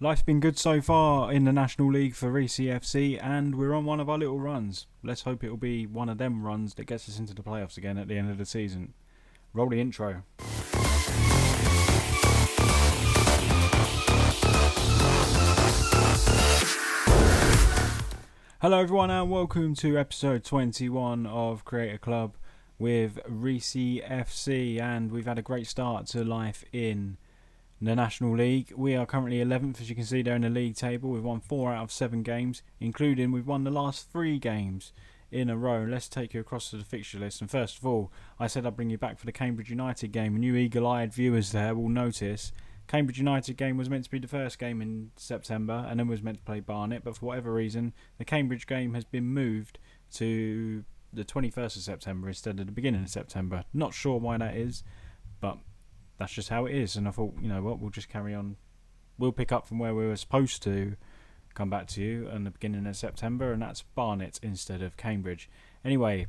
Life's been good so far in the National League for Reesy FC, and we're on one of our little runs. Let's hope it'll be one of them runs that gets us into the playoffs again at the end of the season. Roll the intro. Hello everyone and welcome to episode 21 of Creator Club with Reesy FC, and we've had a great start to life in the National League. We are currently 11th, as you can see there in the league table. We've won 4 out of 7 games, including we've won the last 3 games in a row. Let's take you across to the fixture list. And first of all, I said I'd bring you back for the Cambridge United game. And you eagle-eyed viewers there will notice Cambridge United game was meant to be the first game in September and then was meant to play Barnet, but for whatever reason the Cambridge game has been moved to the 21st of September instead of the beginning of September. Not sure why that is, but that's just how it is. And I thought, you know what, we'll just carry on. We'll pick up from where we were supposed to come back to you in the beginning of September, and that's Barnet instead of Cambridge. Anyway,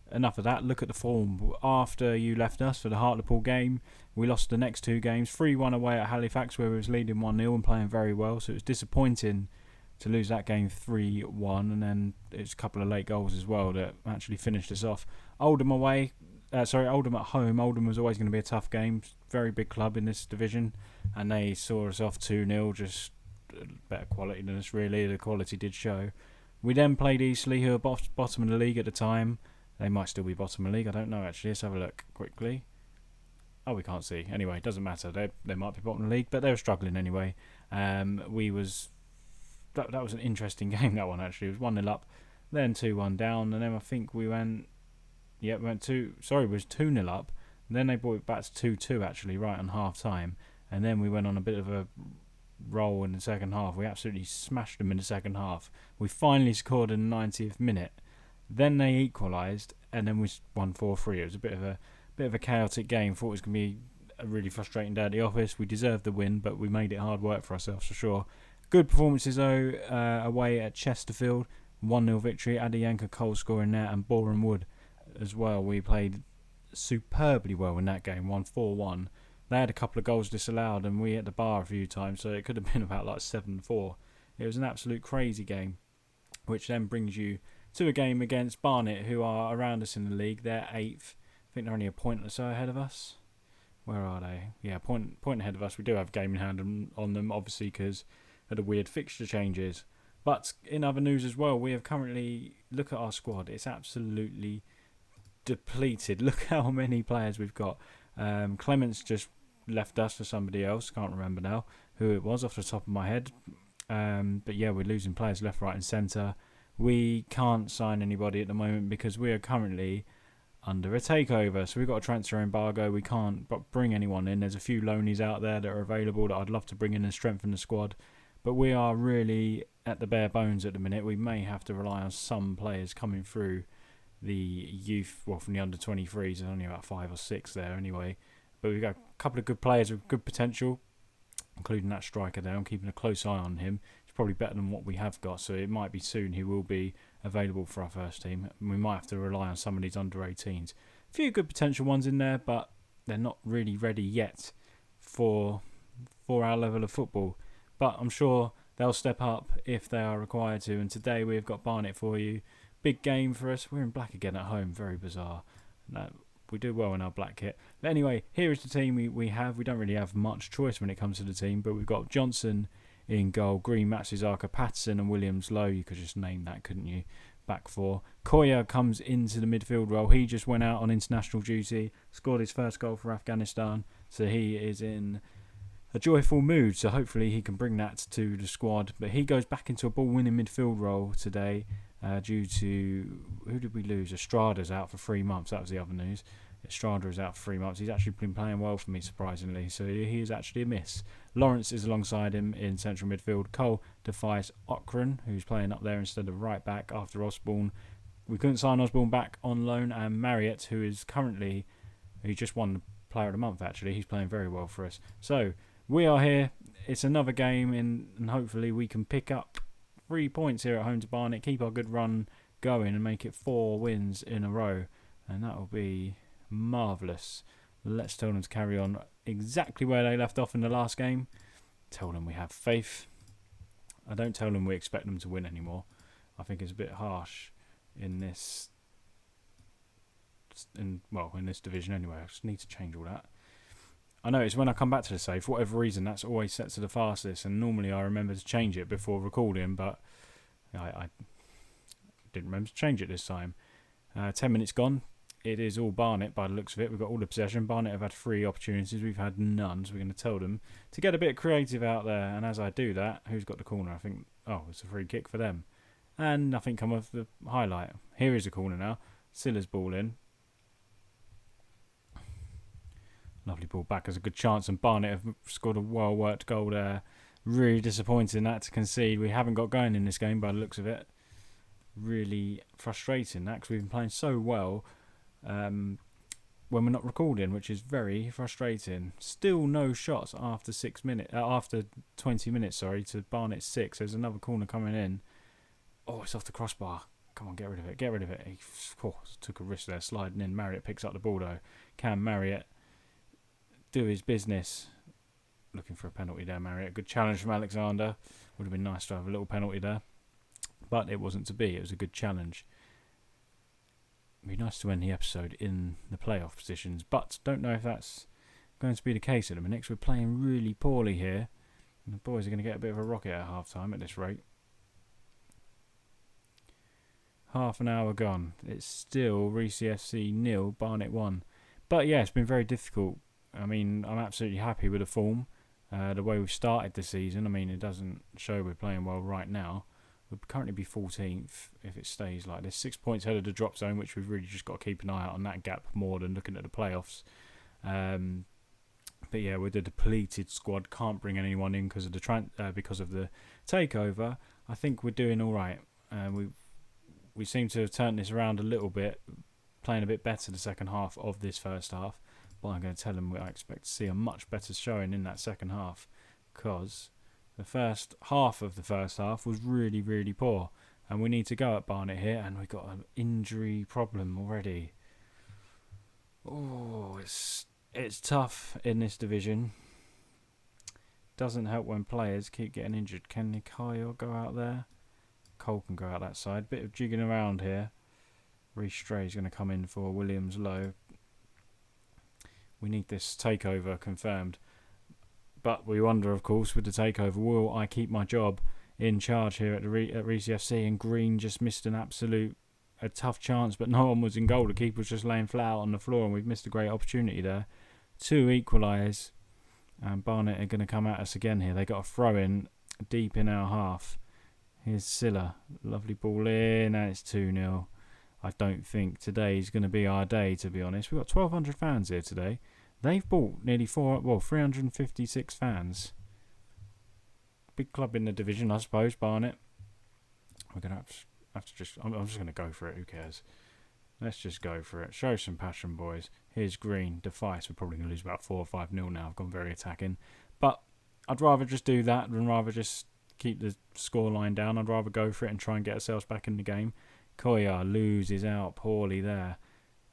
enough of that. Look at the form. After you left us for the Hartlepool game, we lost the next 2 games. 3-1 away at Halifax, where we was leading 1-0 and playing very well. So it was disappointing to lose that game 3-1, and then it's a couple of late goals as well that actually finished us off. Oldham away. Oldham at home. Oldham was always going to be a tough game. Very big club in this division, and they saw us off 2-0. Just better quality than us, really. The quality did show. We then played Eastleigh, who were bottom of the league at the time. They might still be bottom of the league. I don't know, actually. Let's have a look quickly. Oh, we can't see. Anyway, it doesn't matter. They might be bottom of the league, but they were struggling anyway. That was an interesting game, that one, actually. It was 1-0 up, then 2-1 down, and then I think we went... Yeah, we went 2-0 up. And then they brought it back to 2-2, actually, right on half-time. And then we went on a bit of a roll in the second half. We absolutely smashed them in the second half. We finally scored in the 90th minute. Then they equalised, and then we won 4-3. It was a bit of a chaotic game. Thought it was going to be a really frustrating day at the office. We deserved the win, but we made it hard work for ourselves for sure. Good performances though away at Chesterfield, 1-0 victory. Adiyanka Cole scoring there, and Boreham Wood as well. We played superbly well in that game, won 4-1. They had a couple of goals disallowed, and we hit the bar a few times, so it could have been about like 7-4. It was an absolute crazy game, which then brings you to a game against Barnet, who are around us in the league. They're 8th. I think they're only a point or so ahead of us. Where are they? Yeah, point ahead of us. We do have a game in hand on them, obviously, because of the weird fixture changes. But in other news as well, we have currently... Look at our squad. It's absolutely depleted. Look how many players we've got. Clements just left us for somebody else. Can't remember now who it was off the top of my head. But yeah, we're losing players left, right and centre. We can't sign anybody at the moment because we are currently under a takeover. So we've got a transfer embargo. We can't bring anyone in. There's a few loanies out there that are available that I'd love to bring in and strengthen the squad. But we are really at the bare bones at the minute. We may have to rely on some players coming through the youth, well, from the under-23s. There's only about 5 or 6 there anyway. But we've got a couple of good players with good potential, including that striker there. I'm keeping a close eye on him. He's probably better than what we have got, so it might be soon he will be available for our first team. We might have to rely on some of these under-18s. A few good potential ones in there, but they're not really ready yet for our level of football. But I'm sure they'll step up if they are required to. And today we've got Barnet for you. Big game for us. We're in black again at home. Very bizarre. We do well in our black kit. But anyway, here is the team we have. We don't really have much choice when it comes to the team, but we've got Johnson in goal, Green, Matsuzaka, Patterson and Williams Lowe. You could just name that, couldn't you? Back 4. Koya comes into the midfield role. He just went out on international duty, scored his first goal for Afghanistan, so he is in a joyful mood, so hopefully he can bring that to the squad. But he goes back into a ball-winning midfield role today due to... Who did we lose? Estrada's out for 3 months. That was the other news. Estrada is out for 3 months. He's actually been playing well for me, surprisingly, so he is actually a miss. Lawrence is alongside him in central midfield. Cole defies Okran, who's playing up there instead of right back after Osborne. We couldn't sign Osborne back on loan, and Marriott, who is currently... He just won the Player of the Month, actually. He's playing very well for us. So... We are here. It's another game, and hopefully we can pick up 3 points here at home to Barnet, keep our good run going, and make it 4 wins in a row. And that will be marvellous. Let's tell them to carry on exactly where they left off in the last game. Tell them we have faith. I don't tell them we expect them to win anymore. I think it's a bit harsh in this division anyway. I just need to change all that. I notice when I come back to the save, for whatever reason, that's always set to the fastest, and normally I remember to change it before recording, but I didn't remember to change it this time. 10 minutes gone. It is all Barnet by the looks of it. We've got all the possession. Barnet have had 3 opportunities. We've had none, so we're going to tell them to get a bit creative out there. And as I do that, who's got the corner? I think, it's a free kick for them. And nothing come off the highlight. Here is a corner now. Silla's ball in. Lovely ball back. There's a good chance, and Barnet have scored a well-worked goal there. Really disappointing that to concede. We haven't got going in this game by the looks of it. Really frustrating that, because we've been playing so well when we're not recording, which is very frustrating. Still no shots after 20 minutes. To Barnet 6. There's another corner coming in. Oh, it's off the crossbar. Come on, get rid of it. He took a risk there, sliding in. Marriott picks up the ball though. Can Marriott do his business? Looking for a penalty there, Marriott. Good challenge from Alexander. Would have been nice to have a little penalty there, but it wasn't to be. It was a good challenge. It'd be nice to end the episode in the playoff positions, but don't know if that's going to be the case at the minute, because we're playing really poorly here, and the boys are going to get a bit of a rocket at half time at this rate. Half an hour gone. It's still Reesy FC 0, Barnet 1. But yeah, it's been very difficult. I mean, I'm absolutely happy with the form, the way we've started the season. I mean, it doesn't show we're playing well right now. We'll currently be 14th if it stays like this. 6 points ahead of the drop zone, which we've really just got to keep an eye out on that gap more than looking at the playoffs. But yeah, with the depleted squad, can't bring anyone in because of the takeover. I think we're doing all right. We seem to have turned this around a little bit, playing a bit better the second half of this first half. But I'm going to tell them I expect to see a much better showing in that second half, because the first half of the first half was really, really poor. And we need to go at Barnet here, and we've got an injury problem already. Oh, it's tough in this division. Doesn't help when players keep getting injured. Can Nicayo go out there? Cole can go out that side. Bit of jigging around here. Reece Stray's going to come in for Williams Lowe. We need this takeover confirmed. But we wonder, of course, with the takeover, will I keep my job in charge here at Reesy FC? And Green just missed a tough chance, but no one was in goal. The keeper was just laying flat out on the floor, and we've missed a great opportunity there to equalise. And Barnet are going to come at us again here. They got a throw in deep in our half. Here's Silla. Lovely ball in, and it's 2-0. I don't think today's going to be our day, to be honest. We've got 1,200 fans here today. They've bought nearly 356 fans. Big club in the division, I suppose, Barnet. We're going to have to just... I'm just going to go for it. Who cares? Let's just go for it. Show some passion, boys. Here's Green. Defice. We're probably going to lose about 4 or 5-0 now. I've gone very attacking. But I'd rather just do that than rather just keep the scoreline down. I'd rather go for it and try and get ourselves back in the game. Koya loses out poorly there.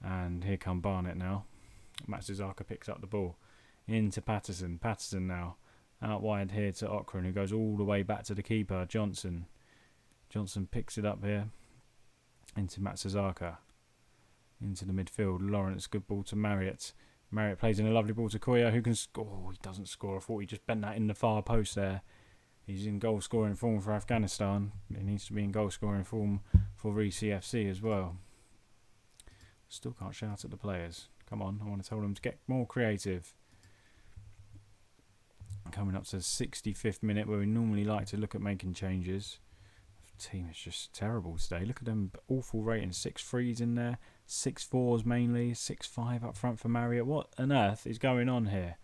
And here come Barnet now. Matsuzaka picks up the ball into Patterson. Patterson now out wide here to Okran, who goes all the way back to the keeper, Johnson. Johnson picks it up here into Matsuzaka. Into the midfield. Lawrence, good ball to Marriott. Marriott plays in a lovely ball to Koya, who can score. Oh, he doesn't score. I thought he just bent that in the far post there. He's in goal scoring form for Afghanistan. He needs to be in goal scoring form for Reesy FC as well. Still can't shout at the players. Come on, I want to tell them to get more creative. Coming up to the 65th minute, where we normally like to look at making changes. The team is just terrible today. Look at them awful ratings. 6 threes in there, 6 fours mainly, 6-5 up front for Marriott. What on earth is going on here?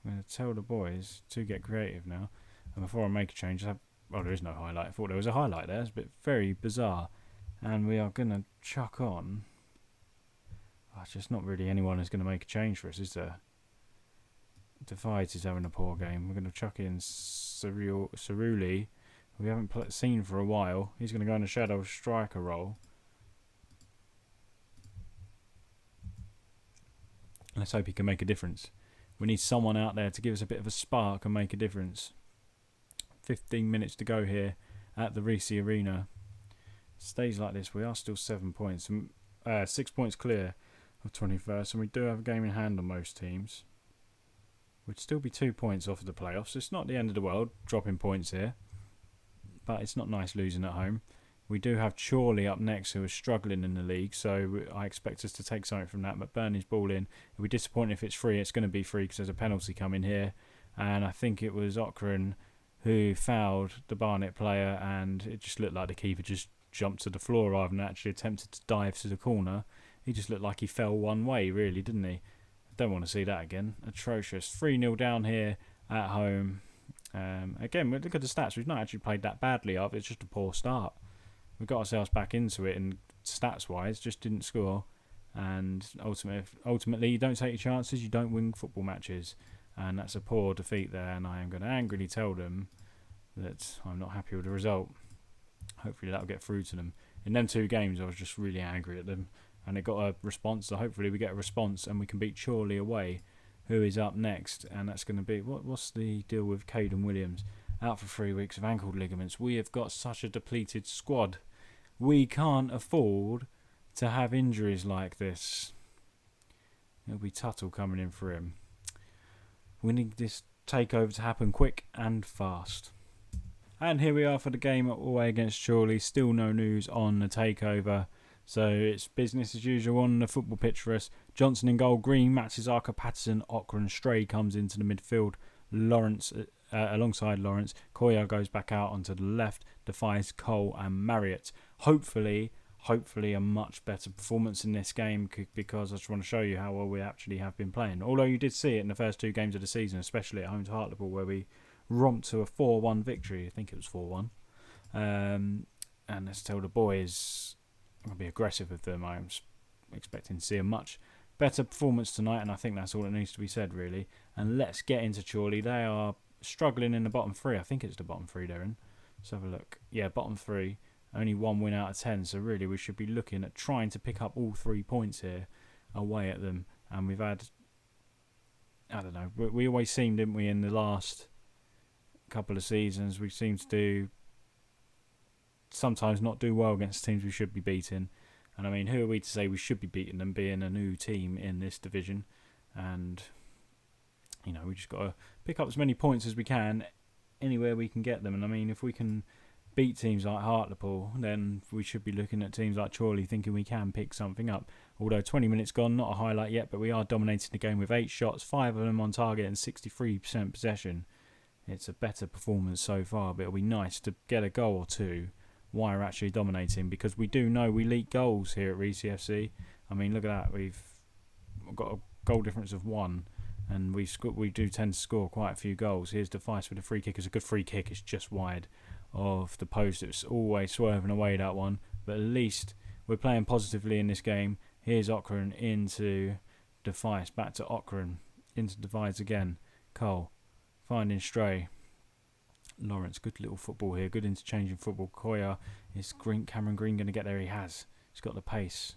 I'm going to tell the boys to get creative now. And before I make a change, there is no highlight. I thought there was a highlight there. It's a bit very bizarre. And we are going to chuck on... It's just not really anyone who's going to make a change for us, is there? Defiance is having a poor game. We're going to chuck in Cerulli, who we haven't seen for a while. He's going to go in a shadow striker role. Let's hope he can make a difference. We need someone out there to give us a bit of a spark and make a difference. 15 minutes to go here at the Reesy Arena. Stays like this, we are still 7 points, 6 points clear of 21st, and we do have a game in hand on most teams. We'd still be 2 points off of the playoffs. It's not the end of the world dropping points here, but it's not nice losing at home. We do have Chorley up next, who are struggling in the league, so I expect us to take something from that. But Burnley's ball in. It'll be disappointing if it's free. It's going to be free because there's a penalty coming here, and I think it was Okran who fouled the Barnet player, and it just looked like the keeper just jumped to the floor rather than actually attempted to dive to the corner. He just looked like he fell one way, really, didn't he? I don't want to see that again. Atrocious. 3-0 down here at home. Again, look at the stats. We've not actually played that badly up. It's just a poor start. We got ourselves back into it, and stats-wise, just didn't score. And ultimately, you don't take your chances, you don't win football matches. And that's a poor defeat there, and I am going to angrily tell them that I'm not happy with the result. Hopefully that'll get through to them. In them 2 games, I was just really angry at them, and it got a response, so hopefully we get a response and we can beat Chorley away, who is up next, and that's going to be... What's the deal with Caden Williams? Out for 3 weeks of ankle ligaments. We have got such a depleted squad. We can't afford to have injuries like this. It'll be Tuttle coming in for him. We need this takeover to happen quick and fast. And here we are for the game away against Chorley. Still no news on the takeover. So it's business as usual on the football pitch for us. Johnson in goal, Green, Matsuzaka, Patterson, Okran, Stray comes into the midfield. Lawrence alongside Lawrence. Koya goes back out onto the left. Defies Cole and Marriott. Hopefully a much better performance in this game, because I just want to show you how well we actually have been playing. Although you did see it in the first 2 games of the season, especially at home to Hartlepool, where we romped to a 4-1 victory. I think it was 4-1. And let's tell the boys, I'll be aggressive with them. I'm expecting to see a much better performance tonight, and I think that's all that needs to be said, really. And let's get into Chorley. They are struggling in the bottom 3. I think it's the bottom 3 they're in. Let's have a look. Yeah, bottom 3. Only 1 win out of 10, so really we should be looking at trying to pick up all 3 points here away at them. And we've had... I don't know. We always seem, didn't we, in the last couple of seasons, we seem to do... sometimes not do well against teams we should be beating. And I mean, who are we to say we should be beating them, being a new team in this division? And, you know, we just got to pick up as many points as we can anywhere we can get them. And I mean, if we can beat teams like Hartlepool, then we should be looking at teams like Chorley thinking we can pick something up. Although 20 minutes gone, not a highlight yet, but we are dominating the game with 8 shots, 5 of them on target and 63% possession. It's a better performance so far, but it'll be nice to get a goal or 2 while we're actually dominating, because we do know we leak goals here at Reesy FC. I mean, look at that. We've got a goal difference of 1, and we do tend to score quite a few goals. Here's Device with a free kick. It's a good free kick. It's just wide of the post. It's always swerving away, that one, but at least we're playing positively in this game. Here's Okran into Device, back to Okran, into Device again. Cole finding Stray. Lawrence, good little football here, good interchanging football. Koya, is Cameron Green going to get there? He has. He's got the pace.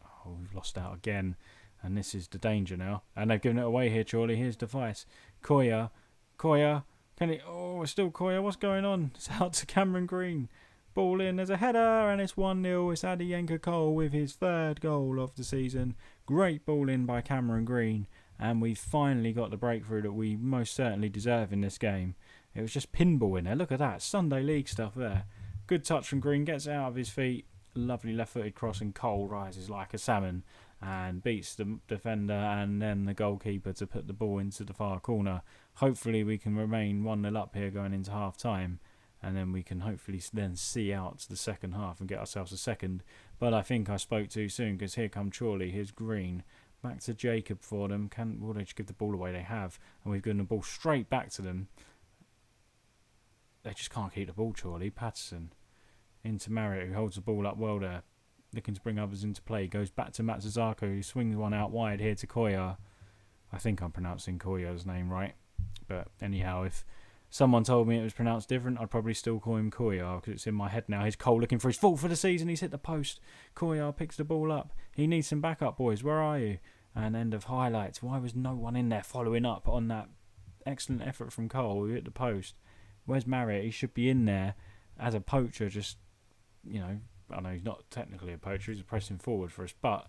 Oh, we've lost out again, and this is the danger now. And they've given it away here, Chorley. Here's Device. Koya, can he? Oh, it's still Koya. What's going on? It's out to Cameron Green. Ball in. There's a header, and it's 1-0. It's Adiyenka Cole with his 3rd goal of the season. Great ball in by Cameron Green, and we've finally got the breakthrough that we most certainly deserve in this game. It was just pinball in there. Look at that. Sunday League stuff there. Good touch from Green. Gets it out of his feet. Lovely left-footed cross, and Cole rises like a salmon and beats the defender and then the goalkeeper to put the ball into the far corner. Hopefully we can remain 1-0 up here going into half-time, and then we can hopefully then see out to the second half and get ourselves a second. But I think I spoke too soon, because here come Chorley. Here's Green. Back to Jacob for them. Will they just give the ball away? They have. And we've given the ball straight back to them. They just can't keep the ball, Chorley. Patterson into Marriott, who holds the ball up well there. Looking to bring others into play. Goes back to Matsuzaka, who swings one out wide here to Koya. I think I'm pronouncing Koya's name right. But anyhow, if someone told me it was pronounced different, I'd probably still call him Koya, because it's in my head now. Here's Cole looking for his 4th for the season. He's hit the post. Koya picks the ball up. He needs some backup, boys. Where are you? And end of highlights. Why was no one in there following up on that excellent effort from Cole, who hit the post? Where's Marriott? He should be in there as a poacher. Just I know he's not technically a poacher. He's a pressing forward for us, but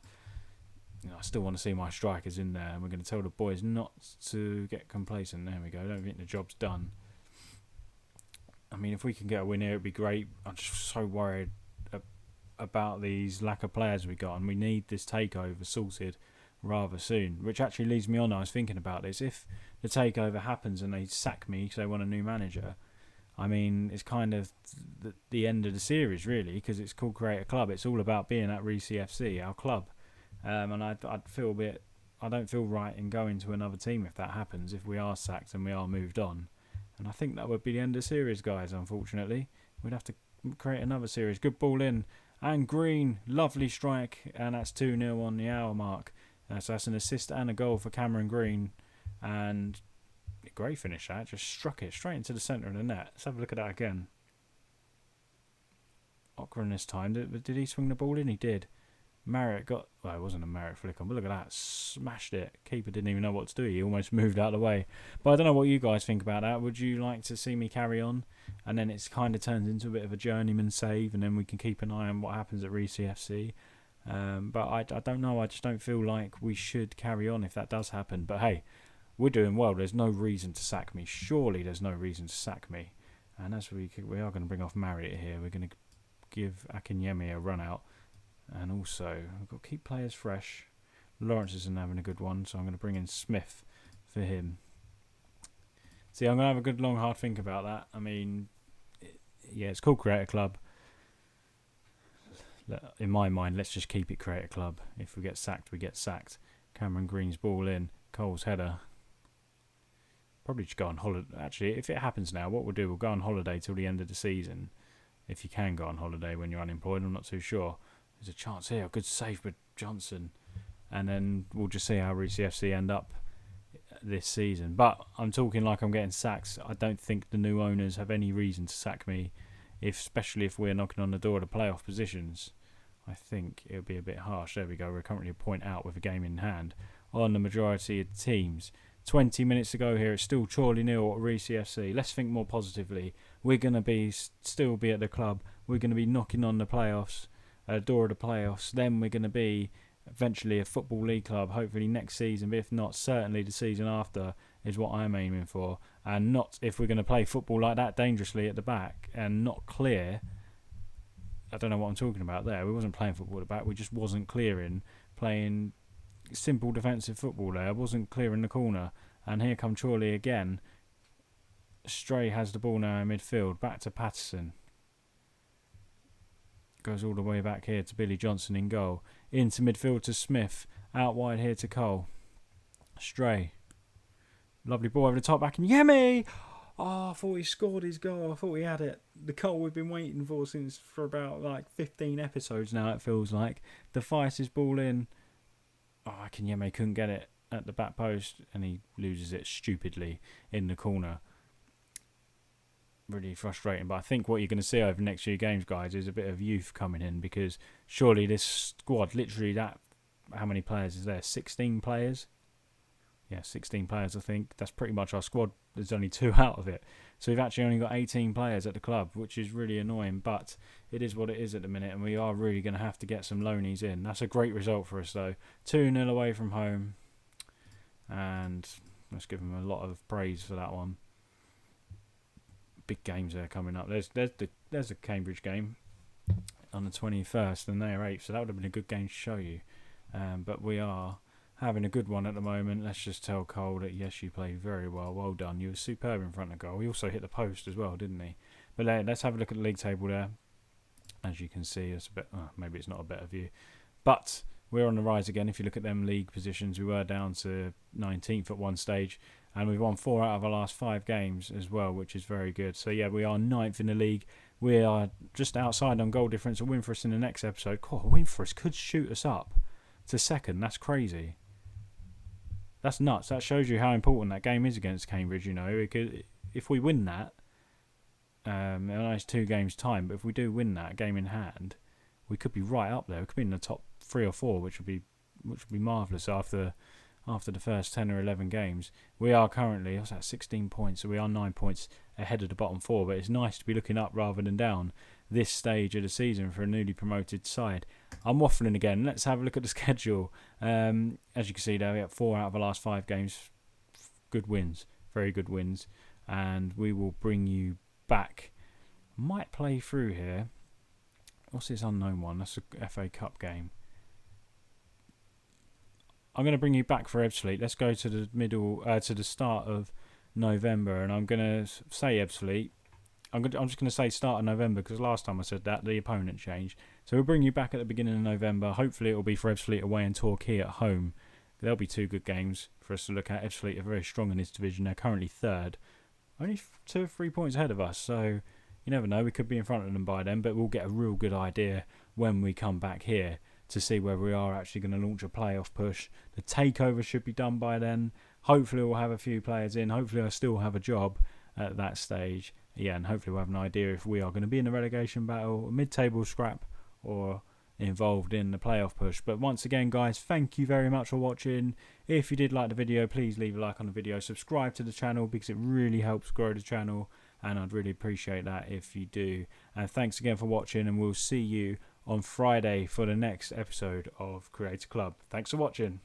I still want to see my strikers in there. And we're going to tell the boys not to get complacent. There we go. I don't think the job's done. I mean, if we can get a win here, it'd be great. I'm just so worried about these lack of players we got, and we need this takeover sorted rather soon. Which actually leads me on. I was thinking about this. If the takeover happens and they sack me because they want a new manager, I mean, it's kind of the end of the series, really, because it's called Create a Club. It's all about being at Reesy FC, our club. And I'd feel a bit. I don't feel right in going to another team if that happens. If we are sacked and we are moved on, and I think that would be the end of the series, guys. Unfortunately, we'd have to create another series. Good ball in. And Green, lovely strike, and that's 2-0 on the hour mark. So that's an assist and a goal for Cameron Green. And a great finish, that. Just struck it straight into the centre of the net. Let's have a look at that again. Ockran this time. Did he swing the ball in? He did. Marriott got... Well, it wasn't a Marriott flick on, but look at that. Smashed it. Keeper didn't even know what to do. He almost moved out of the way. But I don't know what you guys think about that. Would you like to see me carry on? And then it's kind of turns into a bit of a journeyman save, and then we can keep an eye on what happens at Reesy FC. But I don't know. I just don't feel like we should carry on if that does happen. But hey, we're doing well. There's no reason to sack me. Surely there's no reason to sack me. And as we are going to bring off Marriott here, we're going to give Akinyemi a run out. And also, we've got to keep players fresh. Lawrence isn't having a good one, so I'm going to bring in Smith for him. See, I'm going to have a good long hard think about that. I mean, it's called Create a Club. In my mind, let's just keep it Create a Club. If we get sacked, we get sacked. Cameron Green's ball in. Cole's header. Probably just go on holiday. Actually, if it happens now, what we'll do, we'll go on holiday till the end of the season. If you can go on holiday when you're unemployed, I'm not too sure. There's a chance here. Good save with Johnson. And then we'll just see how Reesy FC end up this season. But I'm talking like I'm getting sacked. I don't think the new owners have any reason to sack me, especially if we're knocking on the door of the playoff positions. I think it'll be a bit harsh. There we go. We're currently a point out with a game in hand on the majority of teams. 20 minutes to go here. It's still Chorley 0 at Reesy FC. Let's think more positively. We're going to still be at the club. We're going to be knocking on the playoffs. Door of the playoffs. Then we're going to be eventually a Football League club, hopefully next season, but if not, certainly the season after is what I'm aiming for. And not if we're going to play football like that dangerously at the back and not clear. I don't know what I'm talking about there. We wasn't playing football at the back. We just wasn't clearing, playing simple defensive football there. I wasn't clearing the corner. And here come Chorley again. Stray has the ball now in midfield. Back to Patterson. Goes all the way back here to Billy Johnson in goal. Into midfield to Smith. Out wide here to Cole. Stray. Lovely ball over the top back. And Yemi! Oh, I thought he scored his goal. I thought he had it. The goal we've been waiting for about like 15 episodes now, it feels like. Defies his ball in. Oh, Akinyemi couldn't get it at the back post. And he loses it stupidly in the corner. Really frustrating, but I think what you're going to see over the next few games, guys, is a bit of youth coming in, because surely this squad, literally how many players is there? 16 players? Yeah, 16 players, I think. That's pretty much our squad. There's only 2 out of it. So we've actually only got 18 players at the club, which is really annoying, but it is what it is at the minute, and we are really going to have to get some loanies in. That's a great result for us, though. 2-0 away from home, and let's give them a lot of praise for that one. Big games there coming up. There's a Cambridge game on the 21st, and they are 8th, so that would have been a good game to show you. But we are having a good one at the moment. Let's just tell Cole that yes, you played very well. Well done. You were superb in front of goal. He also hit the post as well, didn't he? But let's have a look at the league table there. As you can see, it's a bit. Maybe it's not a better view, but we're on the rise again. If you look at them league positions, we were down to 19th at one stage. And we've won 4 out of our last 5 games as well, which is very good. So, yeah, we are 9th in the league. We are just outside on goal difference. A win for us in the next episode. A win for us could shoot us up to 2nd. That's crazy. That's nuts. That shows you how important that game is against Cambridge, you know. If we win that, I know it's 2 games' time, but if we do win that game in hand, we could be right up there. We could be in the top 3 or 4, which would be marvellous after after the first 10 or 11 games. We are currently, 16 points, so we are 9 points ahead of the bottom 4, but it's nice to be looking up rather than down this stage of the season for a newly promoted side. I'm waffling again. Let's have a look at the schedule. As you can see there, we have 4 out of the last 5 games. Good wins, very good wins, and we will bring you back. Might play through here. What's this unknown one? That's a FA Cup game. I'm going to bring you back for Ebbsfleet. Let's go to the start of November, and I'm going to say Ebbsfleet. I'm just going to say start of November because last time I said that the opponent changed. So we'll bring you back at the beginning of November. Hopefully it will be for Ebbsfleet away and Torquay at home. There'll be 2 good games for us to look at. Ebbsfleet are very strong in this division. They're currently 3rd, only 2 or 3 points ahead of us. So you never know. We could be in front of them by then, but we'll get a real good idea when we come back here to see whether we are actually going to launch a playoff push. The takeover should be done by then. Hopefully we'll have a few players in. Hopefully I still have a job at that stage. Yeah, and hopefully we'll have an idea if we are going to be in the relegation battle, mid-table scrap, or involved in the playoff push. But once again, guys, thank you very much for watching. If you did like the video, please leave a like on the video. Subscribe to the channel because it really helps grow the channel, and I'd really appreciate that if you do. And thanks again for watching, and we'll see you on Friday for the next episode of Creator Club. Thanks for watching.